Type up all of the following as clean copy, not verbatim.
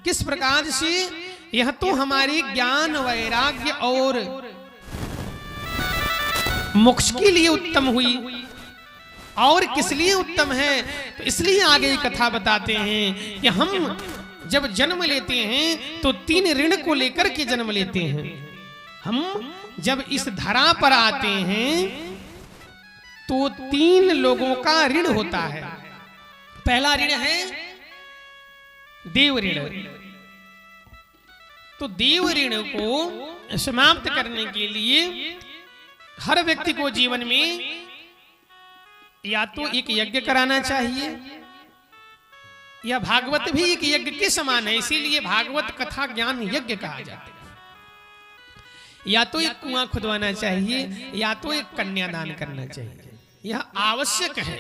किस प्रकार से? यह तो हमारी ज्ञान वैराग्य और मोक्ष के लिए उत्तम हुई। और किस लिए उत्तम है? तो इसलिए आगे कथा बताते हैं कि हम जब जन्म लेते हैं तो 3 ऋण को लेकर के जन्म लेते हैं। हम जब इस धरा पर आते हैं तो 3 लोगों का ऋण होता है। पहला ऋण है देव ऋण। तो देव ऋण को समाप्त करने के लिए हर व्यक्ति को जीवन में या तो एक यज्ञ कराना चाहिए, या भागवत भी एक यज्ञ के समान है, इसीलिए भागवत कथा ज्ञान यज्ञ कहा जाता है। या तो एक कुआं खुदवाना चाहिए, या तो एक कन्यादान करना चाहिए, यह आवश्यक है।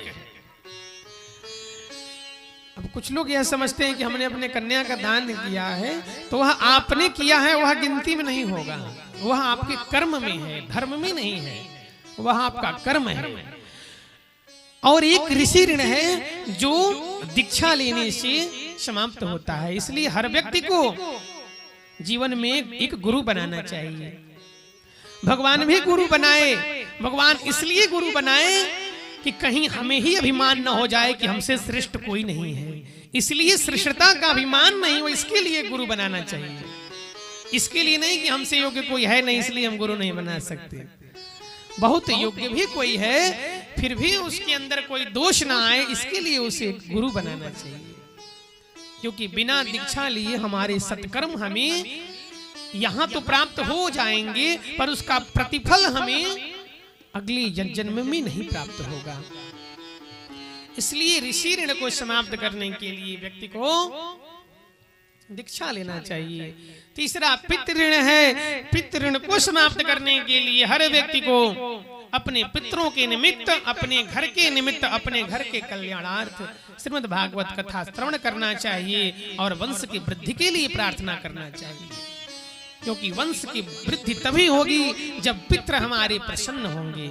अब कुछ लोग यह समझते हैं कि हमने अपने कन्या का दान किया है तो वह आपने किया है, वह गिनती में नहीं होगा, वह आपके कर्म में है, धर्म में नहीं है, वह आपका कर्म है। और एक ऋषि ऋण है जो दीक्षा लेने से समाप्त होता है। इसलिए हर व्यक्ति को जीवन में एक गुरु बनाना चाहिए। भगवान भी गुरु बनाए। भगवान इसलिए गुरु बनाए कि कहीं हमें ही अभिमान न हो जाए कि हमसे श्रेष्ठ कोई नहीं है। इसलिए श्रेष्ठता का अभिमान नहीं हो, इसके लिए गुरु बनाना चाहिए। इसके लिए नहीं कि हमसे योग्य कोई है नहीं इसलिए हम गुरु नहीं बना सकते। बहुत योग्य भी कोई है, फिर भी उसके अंदर कोई दोष ना आए, इसके लिए उसे गुरु बनाना चाहिए। क्योंकि बिना दीक्षा लिए हमारे सत्कर्म हमें यहां तो प्राप्त हो जाएंगे, पर उसका प्रतिफल हमें अगली जन्म में नहीं प्राप्त होगा। इसलिए ऋषि ऋण को समाप्त करने के लिए व्यक्ति को दीक्षा लेना चाहिए। तीसरा पितृ ऋण है। पितृ ऋण को समाप्त करने के लिए हर व्यक्ति को अपने पितरों के निमित्त, अपने घर के निमित्त, अपने घर के कल्याणार्थ श्रीमद् भागवत कथा श्रवण करना चाहिए और वंश की वृद्धि के लिए प्रार्थना करना चाहिए। क्योंकि वंश की वृद्धि तभी होगी जब पितृ हमारे प्रसन्न होंगे।